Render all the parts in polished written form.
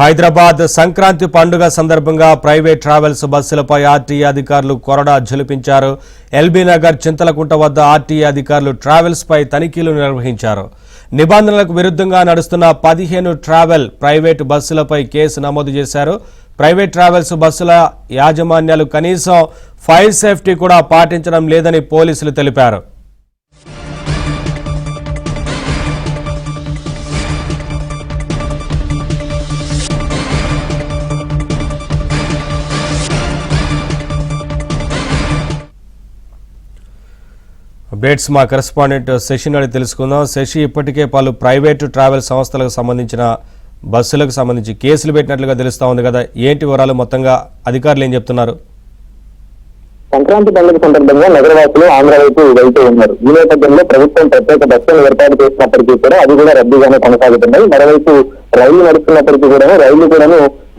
హైదరాబాద్ సంక్రాంతి పండుగ సందర్భంగా private travels బస్సులపై RTA అధికారులు కొరడా జలిపించారు. ఎల్బీ నగర్ చింతలకుంట వద్ద ఆర్టీఏ అధికారులు ట్రావెల్స్ పై తనిఖీలు నిర్వహించారు. నిబంధనలకు విరుద్ధంగా నడుస్తున్న 15 ట్రావెల్ ప్రైవేట్ బస్సులపై కేసు నమోదు చేశారు. ప్రైవేట్ ట్రావెల్స్ బస్సుల యాజమాన్యాలు కనీసం ఫైర్ సేఫ్టీ కూడా పాటించడం లేదని పోలీసులు తెలిపారు. అప్డేట్స్ మా కరెస్పాండెంట్ శశి నుండి తెలుసుకుందాం. శశి, ఇప్పటికే పలు ప్రైవేటు ట్రావెల్ సంస్థలకు సంబంధించిన బస్సులకు సంబంధించి కేసులు పెట్టినట్లుగా తెలుస్తా ఉంది కదా, ఏంటి వివరాలు? మొత్తంగా అధికారులు ఏం చెప్తున్నారు? సంక్రాంతి పండుగ సందర్భంగా నగరవాసులు ఆంధ్ర వైపు వెళ్తూ ఉన్నారు. ఈ నేపథ్యంలో ప్రభుత్వం ప్రత్యేక బస్సులను ఏర్పాటు చేసినప్పటికీ కూడా అది కూడా రద్దీగానే కొనసాగుతున్నాయి. మరోవైపు రైళ్లు నడుస్తున్నప్పటికీ కూడా రైళ్లు కూడా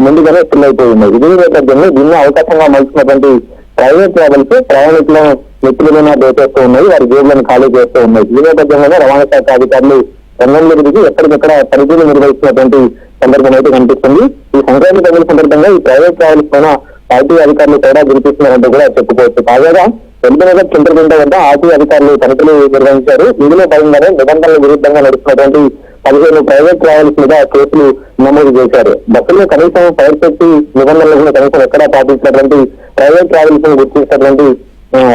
ముందుగానే ఫిల్ అయిపోయి ఉన్నాయి. ఇదే నేపథ్యంలో దీన్ని అవకాశంగా మలుచుకున్నటువంటి ప్రైవేట్ ట్రావెల్స్ ప్రయాణికులను నెత్తులను దోచేస్తూ ఉన్నాయి, వారి జేబులను ఖాళీ చేస్తూ ఉన్నాయి. ఈ నేపథ్యంలోనే రవాణా శాఖ అధికారులు రంగంలోకి దిగి ఎక్కడికక్కడ తనిఖీలు నిర్వహిస్తున్నటువంటి సందర్భం అయితే కనిపిస్తుంది. ఈ సంక్రాంతి పండుగ సందర్భంగా ఈ ప్రైవేట్ ట్రావెల్స్ పైన ఆర్టీఏ అధికారులు కూడా గుర్తిస్తున్నారంటూ కూడా చెప్పుకోవచ్చు. తాజాగా ఎల్బీ నగర్ చింతలకుంట వద్ద ఆర్టీఏ అధికారులు తనిఖీలు నిర్వహించారు. ఇందులో భాగంగానే నిబంధనలకు విరుద్ధంగా నడుస్తున్నటువంటి 15 ప్రైవేట్ ట్రావెల్స్ మీద కేసులు నమోదు చేశారు. బస్సుల్లో కనీసం ఫైర్ సేఫ్టీ నిబంధనలను కనీసం ఎక్కడా పాటించినటువంటి ప్రైవేట్ ట్రావెల్స్ ను గుర్తించినటువంటి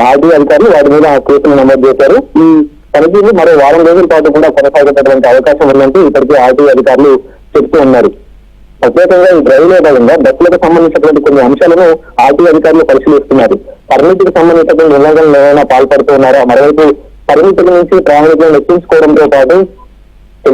ఆర్టీఏ అధికారులు వాటి మీద కేసులు నమోదు చేశారు. ఈ తనిఖీలు మరో వారం రోజుల పాటు కూడా కొనసాగేటటువంటి అవకాశం ఉందంటూ ఇప్పటికీ ఆర్టీఏ అధికారులు చెప్తూ ఉన్నారు. ప్రత్యేకంగా ఈ డ్రైవ్లో భాగంగా బస్సులకు సంబంధించినటువంటి కొన్ని అంశాలను ఆర్టీఏ అధికారులు పరిశీలిస్తున్నారు. పరిమితికి సంబంధించినటువంటి ఉల్లంఘనలు ఏమైనా పాల్పడుతూ ఉన్నారా, మరోవైపు పరిమితుల నుంచి ప్రయాణికులను ఎక్కించుకోవడంతో పాటు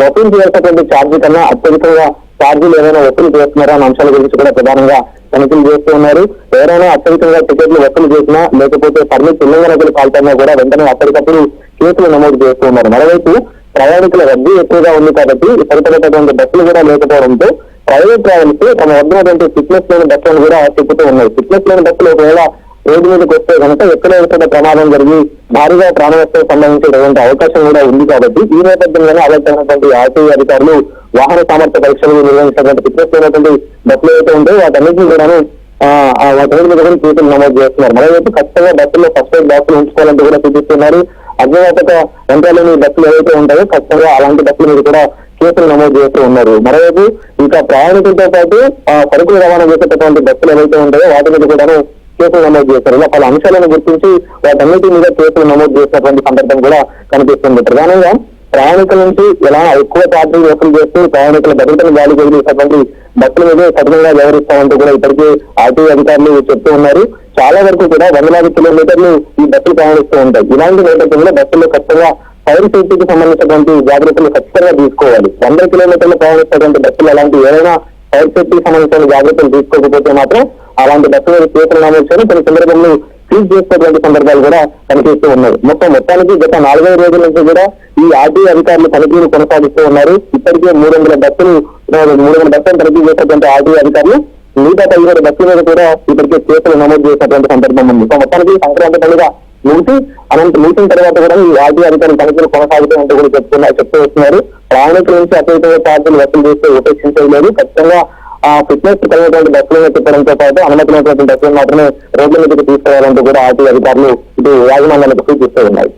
వసూలు చేయాల్సినటువంటి ఛార్జీ కన్నా అత్యధికంగా ఛార్జీలు ఏమైనా వసూలు చేస్తున్నారా అనే అంశాల గురించి కూడా ప్రధానంగా తనిఖీలు చేస్తూ ఉన్నారు. ఎవరైనా అత్యధికంగా టికెట్లు వసూలు చేసినా లేకపోతే పర్మిట్ ఉల్లంఘనకు పాల్పడినా కూడా వెంటనే అప్పటికప్పుడు కేసులు నమోదు చేస్తూ ఉన్నారు. మరోవైపు ప్రయాణికుల రద్దీ ఎక్కువగా ఉంది కాబట్టి సరిపడేటటువంటి బస్సులు కూడా లేకపోవడంతో ప్రైవేట్ ట్రావెల్స్ తమ వద్దనటువంటి ఫిట్నెస్ లేని బస్సులను కూడా తిప్పుతూ ఉన్నాయి. ఫిట్నెస్ లేని బస్సులు ఒకవేళ రోడ్డు మీదకి వస్తే కనుక ఎక్కడ ప్రమాదం జరిగి భారీగా ప్రాణ నష్టం సంబంధించేటువంటి అవకాశం కూడా ఉంది కాబట్టి ఈ నేపథ్యంలోనే ఆలోచనటువంటి ఆర్టీఏ అధికారులు వాహన సామర్థ్య పరీక్షలు నిర్వహించినటువంటి ఫిట్నెస్ లేనటువంటి బస్సులు ఏవైతే ఉంటాయో వాటన్నింటినీ కూడా వాటి మీద కూడా కేసులు నమోదు చేస్తున్నారు. మరోవైపు ఖచ్చితంగా బస్సుల్లో ఫస్ట్ ఎయిడ్ బాక్సులు ఉంచుకోవాలంటూ కూడా చూపిస్తున్నారు. అగ్నిఘాతక యంత్రాలని బస్సులు ఏవైతే ఉంటాయో ఖచ్చితంగా అలాంటి బస్సుల మీద కూడా కేసులు నమోదు చేస్తూ ఉన్నారు. మరోవైపు ఇంకా ప్రయాణికులతో పాటు సరుకులు రవాణా చేసేటటువంటి బస్సులు ఏవైతే ఉంటాయో వాటి మీద కూడా కేసులు నమోదు చేస్తారు. ఇలా పలు అంశాలను గుర్తించి వాటన్నిటి మీద కేసులు నమోదు చేసినటువంటి సందర్భం కూడా కనిపిస్తుంది. ప్రధానంగా ప్రయాణికుల నుంచి ఎలా ఎక్కువ ఛార్జీలు వసూలు చేస్తూ ప్రయాణికుల భద్రతను గాలి చేసినటువంటి బస్సుల మీద కఠినంగా వ్యవహరిస్తామంటూ కూడా ఇప్పటికే ఆర్టీఏ అధికారులు చెప్తూ ఉన్నారు. చాలా వరకు కూడా వందలాది కిలోమీటర్లు ఈ బస్సులు ప్రయాణిస్తూ ఉంటాయి. ఇలాంటి నేపథ్యంలో బస్సుల్లో ఖచ్చితంగా ఫైర్ సేఫ్టీకి సంబంధించినటువంటి జాగ్రత్తలు ఖచ్చితంగా తీసుకోవాలి. 100 కిలోమీటర్లు ప్రయాణిస్తున్నటువంటి బస్సులు అలాంటి ఏదైనా ఫైర్ సేఫ్టీకి సంబంధించిన జాగ్రత్తలు తీసుకోకపోతే మాత్రం అలాంటి బస్సు మీద కేసులు నమోదు చేయడం కొన్ని సందర్భంలో సీజ్ చేసేటువంటి సందర్భాలు కూడా కనిపిస్తూ ఉన్నాయి. మొత్తానికి గత 4-5 రోజుల నుంచి కూడా ఈ ఆర్టీఏ అధికారులు తనిఖీలు కొనసాగిస్తూ ఉన్నారు. ఇప్పటికే 300 బస్సులు తనిఖీ చేసినటువంటి ఆర్టీఏ అధికారులు మిగతా 15 బస్సుల మీద కూడా ఇప్పటికే కేసులు నమోదు చేసినటువంటి సందర్భం ఉంది. మొత్తానికి సంక్రాంతి పండుగ ముగిసిన తర్వాత కూడా ఈ ఆర్టీఏ అధికారులు తనిఖీలు కొనసాగుతూ ఉంటూ కూడా చెప్తూ వస్తున్నారు. ప్రయాణికుల నుంచి అత్యధికంగా ఛార్జీలు వసూలు చేస్తే ఉపేక్షించలేదు. ఖచ్చితంగా ఫిట్నెస్ కలిగినటువంటి బస్సులను తిప్పడంతో పాటు అనుమతించినటువంటి బస్సులను మాత్రమే రోడ్ల మీదకి తీసుకురావాలంటూ కూడా ఆర్టీఏ అధికారులు ఇటు యాజమాన్యాలకు సూచిస్తూ ఉన్నాయి.